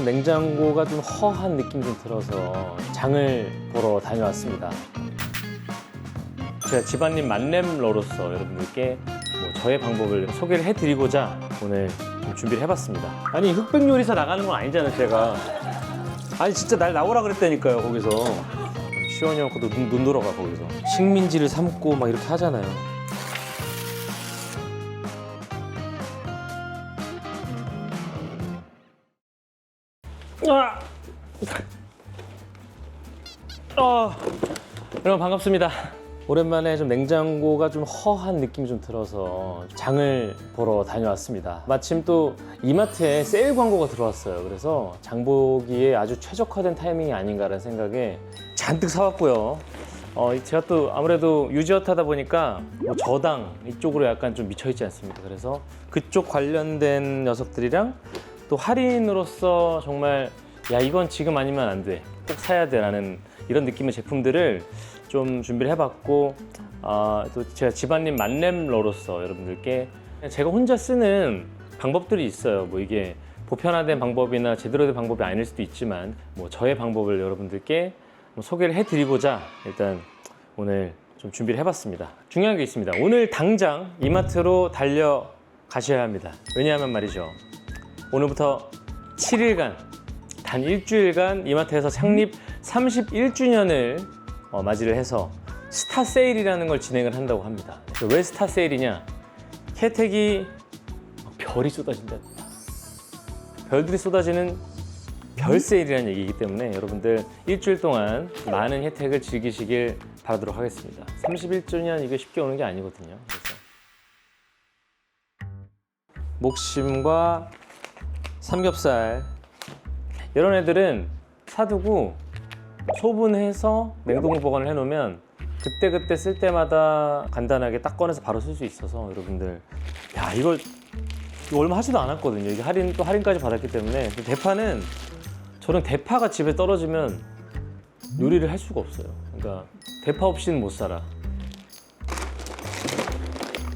좀 냉장고가 좀 허한 느낌이 좀 들어서 장을 보러 다녀왔습니다. 제가 집안일 만렙러로서 여러분들께 저의 방법을 소개를 해드리고자 오늘 좀 준비를 해봤습니다. 아니 흑백 요리사 나가는 건 아니잖아요 제가. 아니 진짜 날 나오라 그랬다니까요 거기서. 시원이 형 것도 눈 돌아가 거기서. 식민지를 삼고 막 이렇게 하잖아요. 여러분 반갑습니다. 오랜만에 좀 냉장고가 좀 허한 느낌이 좀 들어서 장을 보러 다녀왔습니다. 마침 또 이마트에 세일 광고가 들어왔어요. 그래서 장 보기에 아주 최적화된 타이밍이 아닌가라는 생각에 잔뜩 사왔고요. 제가 또 아무래도 유지어타다 보니까 저당 이쪽으로 약간 좀 미쳐있지 않습니까? 그래서 그쪽 관련된 녀석들이랑 또 할인으로서 정말 야 이건 지금 아니면 안 돼, 꼭 사야 돼 라는 이런 느낌의 제품들을 좀 준비를 해봤고, 또 제가 집안일 만렙러로서 여러분들께 제가 혼자 쓰는 방법들이 있어요. 뭐 이게 보편화된 방법이나 제대로 된 방법이 아닐 수도 있지만 저의 방법을 여러분들께 소개를 해드리고자 일단 오늘 좀 준비를 해봤습니다. 중요한 게 있습니다. 오늘 당장 이마트로 달려가셔야 합니다. 왜냐하면 말이죠, 오늘부터 7일간 단 일주일간 이마트에서 창립 31주년을 맞이를 해서 스타 세일이라는 걸 진행을 한다고 합니다. 왜 스타 세일이냐? 혜택이 별이 쏟아진다. 별들이 쏟아지는 별 세일이라는 얘기이기 때문에 여러분들 일주일 동안 많은 혜택을 즐기시길 바라도록 하겠습니다. 31주년 이게 쉽게 오는 게 아니거든요. 그래서 목심과 삼겹살 이런 애들은 사두고 소분해서 냉동 보관을 해놓으면 그때그때 쓸 때마다 간단하게 딱 꺼내서 바로 쓸 수 있어서 여러분들 야 이거 얼마 하지도 않았거든요. 이게 할인까지 받았기 때문에. 대파는 저는 대파가 집에 떨어지면 요리를 할 수가 없어요. 그러니까 대파 없이는 못 살아.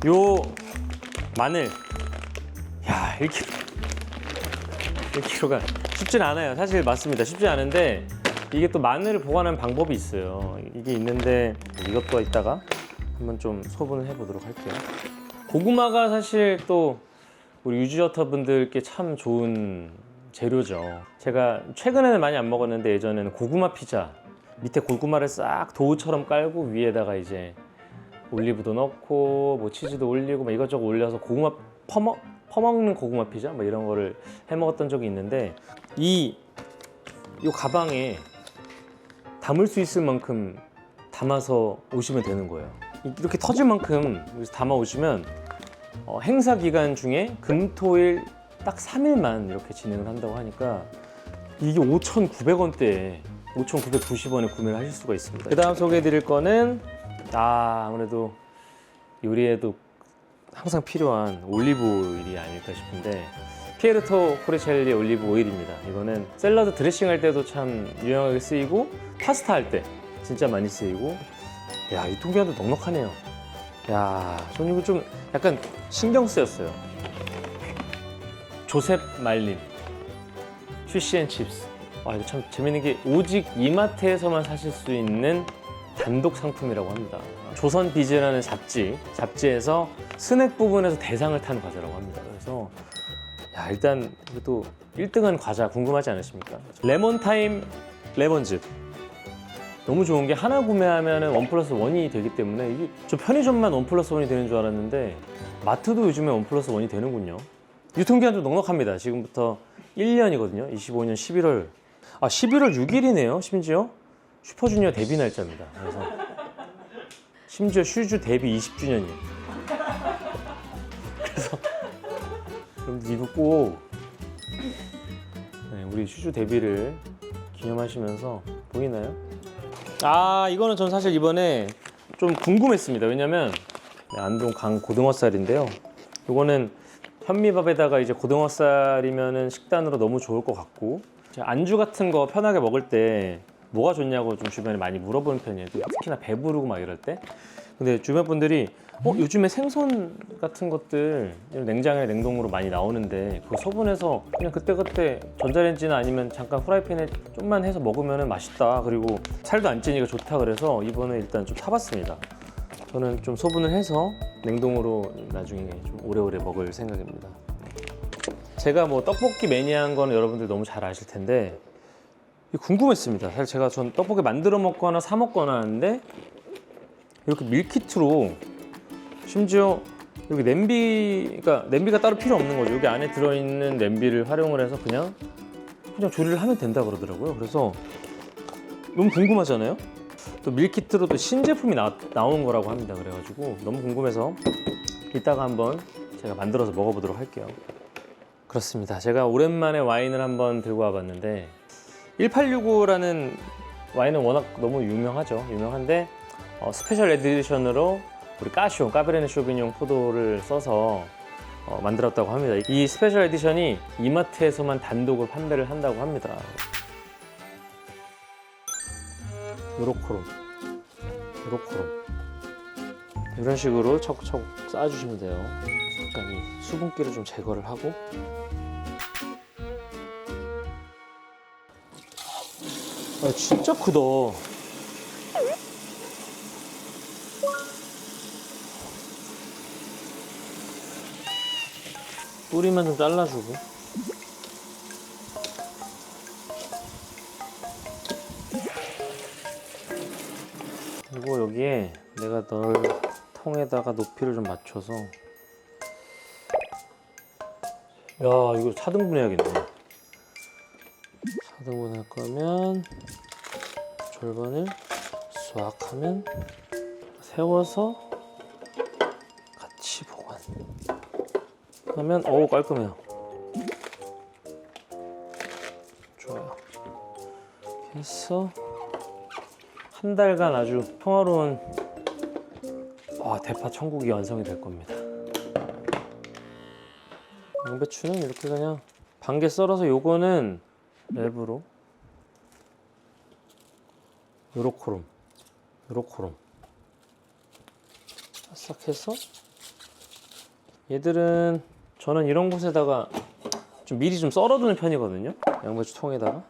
요 마늘 야 1kg가 쉽진 않아요. 사실 맞습니다. 쉽지 않은데 이게 또 마늘을 보관하는 방법이 있어요. 이게 있는데 이것도 이따가 한번 좀 소분을 해보도록 할게요. 고구마가 사실 또 우리 유지어터 분들께 참 좋은 재료죠. 제가 최근에는 많이 안 먹었는데 예전에는 고구마 피자 밑에 고구마를 싹 도우처럼 깔고 위에다가 이제 올리브도 넣고 치즈도 올리고 이것저것 올려서 고구마 퍼먹는 고구마 피자 이런 거를 해 먹었던 적이 있는데 이 가방에 담을 수 있을 만큼 담아서 오시면 되는 거예요. 이렇게 터질 만큼 담아 오시면 행사 기간 중에 금, 토, 일 딱 3일만 이렇게 진행을 한다고 하니까 이게 5,900원대에 5,990원에 구매를 하실 수가 있습니다. 그 다음 소개해 드릴 거는 아무래도 요리에도 항상 필요한 올리브 오일이 아닐까 싶은데 피에르토 포르첼리 올리브 오일입니다. 이거는 샐러드 드레싱 할 때도 참 유용하게 쓰이고 파스타 할 때 진짜 많이 쓰이고. 야, 유통기한도 넉넉하네요. 야, 저는 이거 좀 약간 신경 쓰였어요. 조셉 말린 피쉬앤칩스. 이거 참 재밌는 게 오직 이마트에서만 사실 수 있는 단독 상품이라고 합니다. 조선비즈라는 잡지에서 스낵 부분에서 대상을 탄 과자라고 합니다. 그래서 야, 일단 또 1등한 과자 궁금하지 않으십니까? 레몬타임 레몬즙. 너무 좋은 게 하나 구매하면 1+1이 되기 때문에 이게 저 편의점만 1+1이 되는 줄 알았는데 마트도 요즘에 1+1이 되는군요. 유통기한도 넉넉합니다. 지금부터 1년이거든요. 25년 11월 11월 6일이네요. 심지어 슈퍼주니어 데뷔 날짜입니다. 그래서 심지어 슈즈 데뷔 20주년이에요. 그래서 여러분들 이거 꼭 우리 슈즈 데뷔를 기념하시면서 보이나요? 이거는 전 사실 이번에 좀 궁금했습니다. 왜냐면 안동 강 고등어살인데요. 이거는 현미밥에다가 이제 고등어살이면은 식단으로 너무 좋을 것 같고, 안주 같은 거 편하게 먹을 때 뭐가 좋냐고 좀 주변에 많이 물어보는 편이에요. 특히나 배부르고 이럴 때. 근데 주변 분들이 요즘에 생선 같은 것들 냉장이나 냉동으로 많이 나오는데 그거 소분해서 그냥 그때그때 전자레인지나 아니면 잠깐 프라이팬에 좀만 해서 먹으면 맛있다. 그리고 살도 안 찌니까 좋다. 그래서 이번에 일단 좀 사봤습니다. 저는 좀 소분을 해서 냉동으로 나중에 좀 오래오래 먹을 생각입니다. 제가 뭐 떡볶이 매니아인 거는 여러분들 너무 잘 아실 텐데 궁금했습니다. 사실 전 떡볶이 만들어 먹거나 사 먹거나 하는데 이렇게 밀키트로 심지어 여기 그러니까 냄비가 따로 필요 없는 거죠. 여기 안에 들어있는 냄비를 활용을 해서 그냥 조리를 하면 된다 그러더라고요. 그래서 너무 궁금하잖아요. 또 밀키트로도 신제품이 나온 거라고 합니다. 그래가지고 너무 궁금해서 이따가 한번 제가 만들어서 먹어보도록 할게요. 그렇습니다. 제가 오랜만에 와인을 한번 들고 와봤는데 1865라는 와인은 워낙 너무 유명한데 스페셜 에디션으로 우리 까베르네 쇼비뇽 포도를 써서 만들었다고 합니다. 이 스페셜 에디션이 이마트에서만 단독으로 판매를 한다고 합니다. 요렇코롬 이런 식으로 차곡차곡 쌓아주시면 돼요. 약간 이 수분기를 좀 제거를 하고 진짜 크다. 뿌리만 좀 잘라주고 그리고 여기에 내가 넣을 통에다가 높이를 좀 맞춰서 이거 4등분 해야겠네. 4등분 할 거면 절반을 싹 하면 세워서 같이 보관 하면 깔끔해요. 좋아요. 이렇게 해서 한 달간 아주 평화로운 대파 천국이 완성이 될 겁니다. 양배추는 이렇게 그냥 반개 썰어서 요거는 랩으로 요렇코롬 싹 해서 얘들은 저는 이런 곳에다가 좀 미리 좀 썰어두는 편이거든요. 양배추 통에다가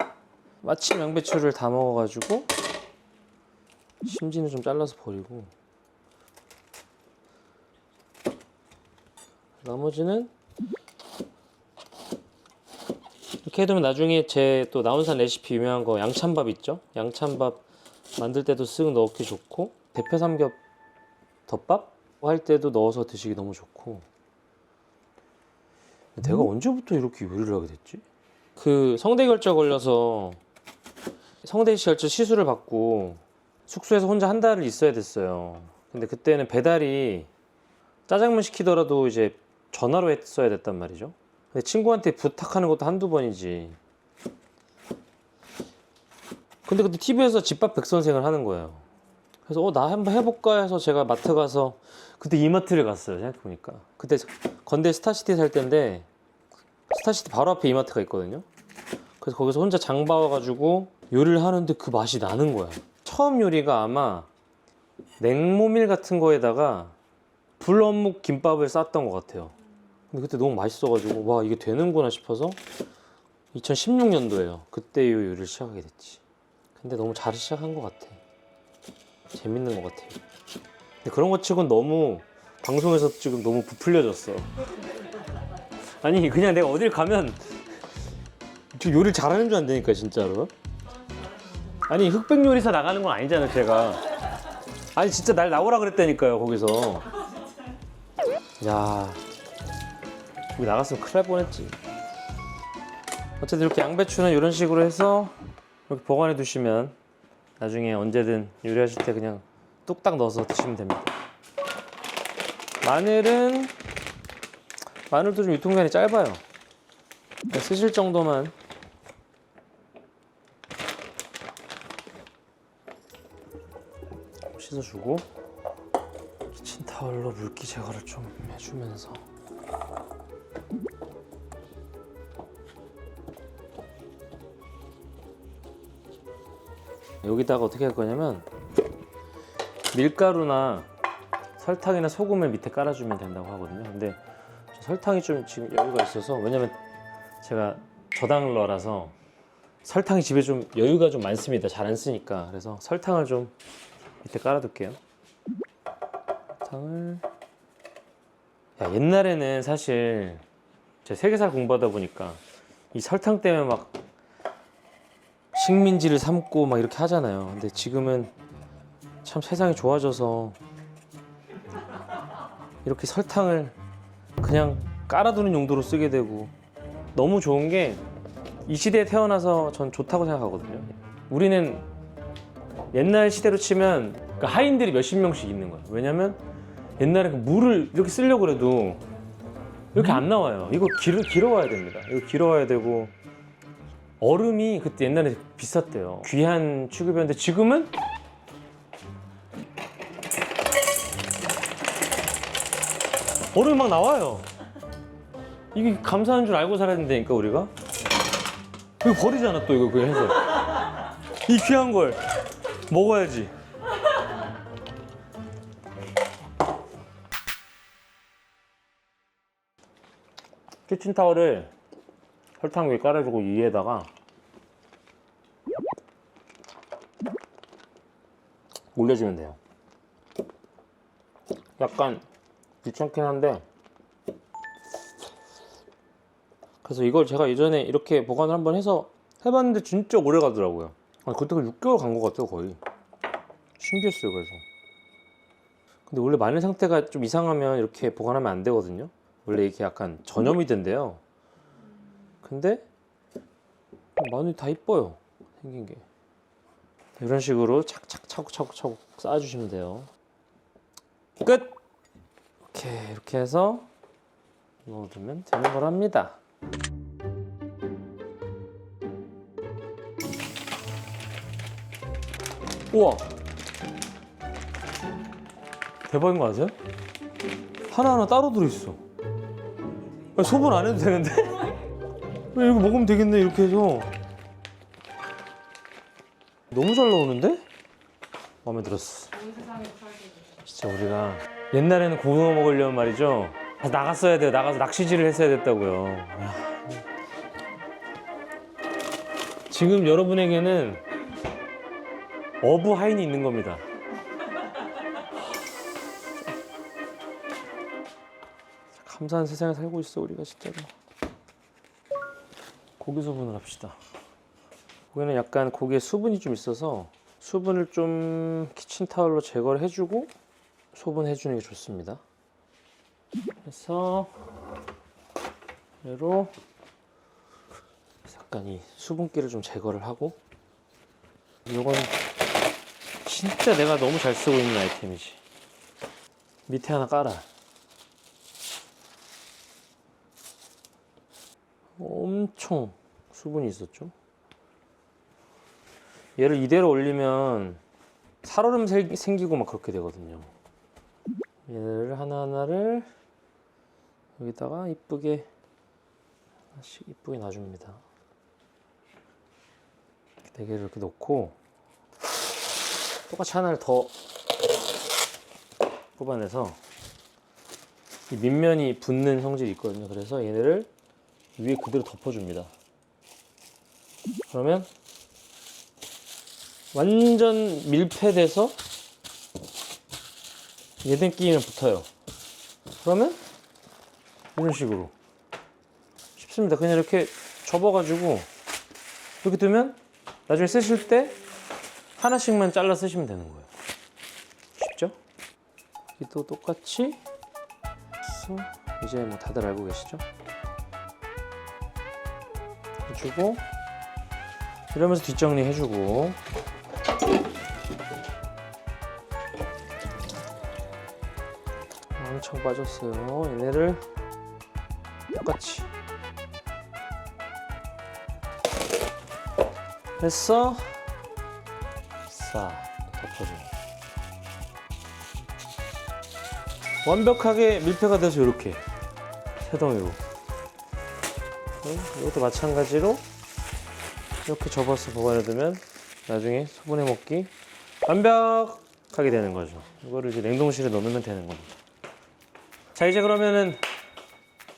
마침 양배추를 다 먹어가지고 심지는 좀 잘라서 버리고 나머지는 이렇게 해두면 나중에 제 또 나온산 레시피 유명한 거 양찬밥 있죠? 양찬밥 만들 때도 쓱 넣기 좋고 대패 삼겹 덮밥 할 때도 넣어서 드시기 너무 좋고. 내가 언제부터 이렇게 요리를 하게 됐지? 그 성대결절 걸려서 성대결절 시술을 받고 숙소에서 혼자 한 달을 있어야 됐어요. 근데 그때는 배달이 짜장면 시키더라도 이제 전화로 했어야 됐단 말이죠. 근데 친구한테 부탁하는 것도 한두 번이지. 근데 그때 TV에서 집밥 백선생을 하는 거예요. 그래서 나 한번 해볼까 해서 제가 마트 가서 그때 이마트를 갔어요. 생각해보니까 그때 건대 스타시티 살 때인데 스타시티 바로 앞에 이마트가 있거든요. 그래서 거기서 혼자 장 봐가지고 요리를 하는데 그 맛이 나는 거야. 처음 요리가 아마 냉모밀 같은 거에다가 불어묵 김밥을 쌌던 것 같아요. 근데 그때 너무 맛있어가지고 와 이게 되는구나 싶어서 2016년도에요. 그때 이 요리를 시작하게 됐지. 근데 너무 잘 시작한 것 같아. 재밌는 것 같아요. 근데 그런 것 치곤 너무 방송에서 지금 너무 부풀려졌어. 아니 그냥 내가 어딜 가면 요리를 잘하는 줄 안다니까 진짜로. 아니 흑백 요리사 나가는 건 아니잖아 제가. 아니 진짜 날 나오라 그랬다니까요 거기서. 야 여기 나갔으면 큰일 날 뻔했지. 어쨌든 이렇게 양배추는 이런 식으로 해서 이렇게 보관해 두시면 나중에 언제든 요리하실 때 그냥 뚝딱 넣어서 드시면 됩니다. 마늘도 좀 유통기한이 짧아요. 쓰실 정도만. 씻어주고 키친타월로 물기 제거를 좀 해주면서 여기다가 어떻게 할 거냐면 밀가루나 설탕이나 소금을 밑에 깔아주면 된다고 하거든요. 근데 설탕이 좀 지금 여유가 있어서, 왜냐면 제가 저당러라서 설탕이 집에 좀 여유가 좀 많습니다. 잘 안 쓰니까. 그래서 설탕을 좀 밑에 깔아둘게요. 설탕을. 야, 옛날에는 사실 제가 세계사 공부하다 보니까 이 설탕 때문에 막 식민지를 삼고 막 이렇게 하잖아요. 근데 지금은 참 세상이 좋아져서 이렇게 설탕을 그냥 깔아두는 용도로 쓰게 되고, 너무 좋은 게 이 시대에 태어나서 전 좋다고 생각하거든요. 우리는 옛날 시대로 치면 그러니까 하인들이 몇십 명씩 있는 거예요. 왜냐면 옛날에 그 물을 이렇게 쓰려고 해도 이렇게 안 나와요. 이거 길어와야 됩니다. 이거 길어와야 되고, 얼음이 그때 옛날에 비쌌대요. 귀한 취급이었는데 지금은 얼음이 막 나와요. 이게 감사한 줄 알고 살아야 된다니까 우리가. 이거 버리잖아 또, 이거 그냥 해서 이 귀한 걸 먹어야지. 키친타월을 설탕 위에 깔아주고 위에다가 올려주면 돼요. 약간 귀찮긴 한데, 그래서 이걸 제가 예전에 이렇게 보관을 한번 해서 해봤는데 진짜 오래 가더라고요. 그때가 6개월 간 것 같아요. 거의 신기했어요. 그래서 근데 원래 마늘 상태가 좀 이상하면 이렇게 보관하면 안 되거든요. 원래 이렇게 약간 전염이 된대요. 근데 마늘이 다 이뻐요. 생긴 게. 이런 식으로 착착 차곡차곡 쌓아주시면 돼요. 끝! 이렇게 해서 넣어두면 되는 거랍니다. 우와! 대박인 거 아세요? 하나하나 따로 들어있어. 소분 안 해도 되는데? 이거 먹으면 되겠네, 이렇게 해서. 너무 잘 나오는데? 마음에 들었어. 진짜 우리가 옛날에는 고등어 먹으려면 말이죠, 나갔어야 돼요. 나가서 낚시질을 했어야 됐다고요. 지금 여러분에게는 어부 하인이 있는 겁니다. 감사한 세상에 살고 있어 우리가 진짜로. 고기 소분을 합시다. 고기는 약간 고기에 수분이 좀 있어서 수분을 좀 키친타올로 제거를 해주고 소분해주는 게 좋습니다. 그래서 얘로 약간 이 수분기를 좀 제거를 하고, 이건 진짜 내가 너무 잘 쓰고 있는 아이템이지. 밑에 하나 깔아. 엄청 수분이 있었죠. 얘를 이대로 올리면 살얼음 생기고 막 그렇게 되거든요. 얘를 하나하나를 여기다가 이쁘게 하나씩 이쁘게 놔줍니다. 4개를 이렇게 놓고 똑같이 하나를 더 뽑아내서 이 밑면이 붙는 성질이 있거든요. 그래서 얘네를 위에 그대로 덮어줍니다. 그러면 완전 밀폐돼서 얘네 끼면 붙어요. 그러면 이런 식으로 쉽습니다. 그냥 이렇게 접어가지고 이렇게 두면 나중에 쓰실 때 하나씩만 잘라 쓰시면 되는 거예요. 쉽죠? 여기도 똑같이 해서 이제 뭐 다들 알고 계시죠? 해주고 이러면서 뒷정리 해주고, 엄청 빠졌어요. 얘네를 똑같이 해서 싹 덮어줘요. 완벽하게 밀폐가 돼서 이렇게 세 덩이로. 이것도 마찬가지로 이렇게 접어서 보관해두면 나중에 소분해 먹기 완벽! 하게 되는 거죠. 이거를 이제 냉동실에 넣으면 되는 겁니다. 자, 이제 그러면은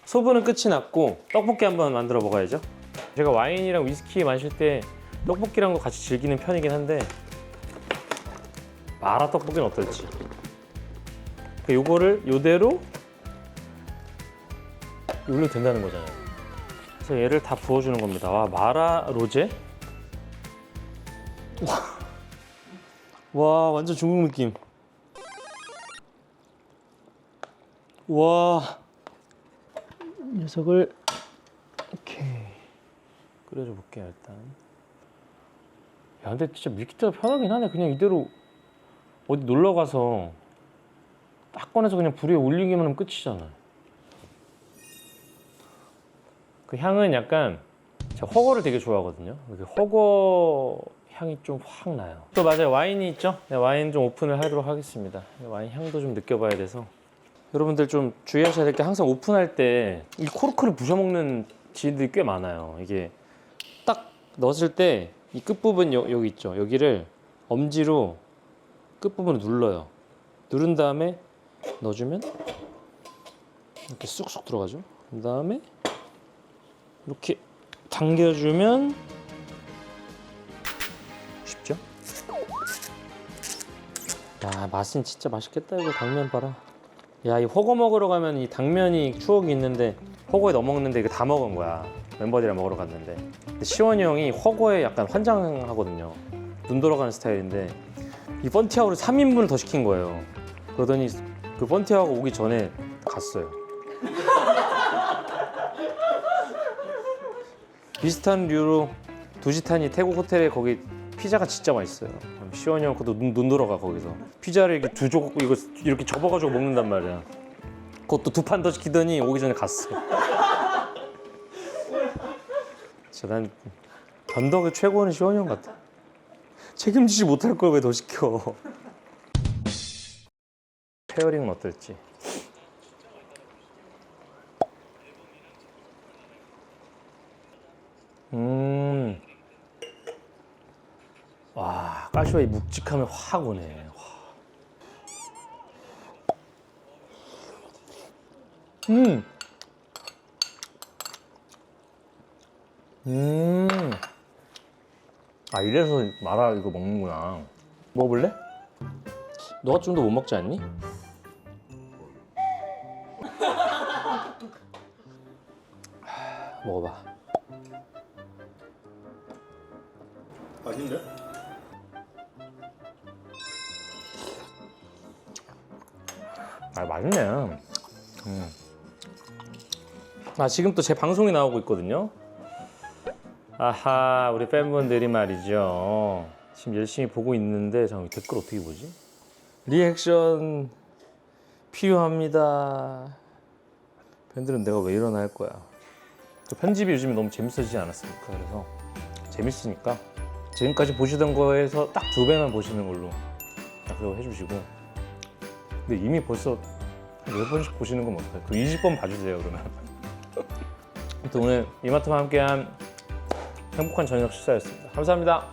소분은 끝이 났고 떡볶이 한번 만들어 먹어야죠. 제가 와인이랑 위스키 마실 때 떡볶이랑도 같이 즐기는 편이긴 한데 마라 떡볶이는 어떨지. 요거를 요대로 올려도 된다는 거잖아요. 그래서 얘를 다 부어주는 겁니다. 와, 마라 로제? 와, 완전 중국 느낌. 와, 이 녀석을 이렇게 끓여줘 볼게요, 일단. 야, 근데 진짜 밀키트가 편하긴 하네. 그냥 이대로 어디 놀러 가서 딱 꺼내서 그냥 불 위에 올리기만 하면 끝이잖아. 그 향은 약간 제가 허거를 되게 좋아하거든요. 이렇게 허거 향이 좀 확 나요. 또 맞아요, 와인이 있죠? 네, 와인 좀 오픈을 하도록 하겠습니다. 와인 향도 좀 느껴봐야 돼서. 여러분들 좀 주의하셔야 될 게 항상 오픈할 때 이 코르크를 부셔먹는 지인들이 꽤 많아요. 이게 딱 넣었을 때 이 끝부분 여기 있죠? 여기를 엄지로 끝부분을 눌러요. 누른 다음에 넣어주면 이렇게 쑥쑥 들어가죠. 그 다음에 이렇게 당겨주면 쉽죠? 야, 맛은 진짜 맛있겠다. 이거 당면 봐라. 야, 이 허거 먹으러 가면 이 당면이 추억이 있는데 허거에 넣어 먹는데 이거 다 먹은 거야. 멤버들이랑 먹으러 갔는데. 근데 시원이 형이 허거에 약간 환장하거든요. 눈 돌아가는 스타일인데 이 펀티아우를 3인분을 더 시킨 거예요. 그러더니 그 펀티아우가 오기 전에 갔어요. 비슷한 류로 두지탄이 태국 호텔에 거기 피자가 진짜 맛있어요. 시원이 형 그것도 눈 돌아가. 거기서 피자를 이렇게 두 조각 이거 이렇게 접어가지고 먹는단 말이야. 그것도 2판 더 시키더니 오기 전에 갔어. 진짜 난 변덕의 최고는 시원이 형 같아. 책임지지 못할 걸 왜 더 시켜. 페어링은 어떨지. 와, 까슈의 묵직함이 확 오네. 와. 아, 이래서 마라 이거 먹는구나. 먹어볼래? 너가 좀 더 못 먹지 않니? 먹어봐. 맛있는데? 아, 맛있네. 아, 지금 또 제 방송이 나오고 있거든요. 아하, 우리 팬분들이 말이죠. 지금 열심히 보고 있는데 잠깐 댓글 어떻게 보지? 리액션 필요합니다. 팬들은 내가 왜 이러나 할 거야. 또 편집이 요즘에 너무 재밌어지지 않았습니까? 그래서 재밌으니까 지금까지 보시던 거에서 딱 2배만 보시는 걸로 그거 해주시고. 근데 이미 벌써 10번씩 보시는 건 어떡해. 그 20번 봐주세요, 그러면. 아무튼 오늘 이마트와 함께한 행복한 저녁 식사였습니다. 감사합니다.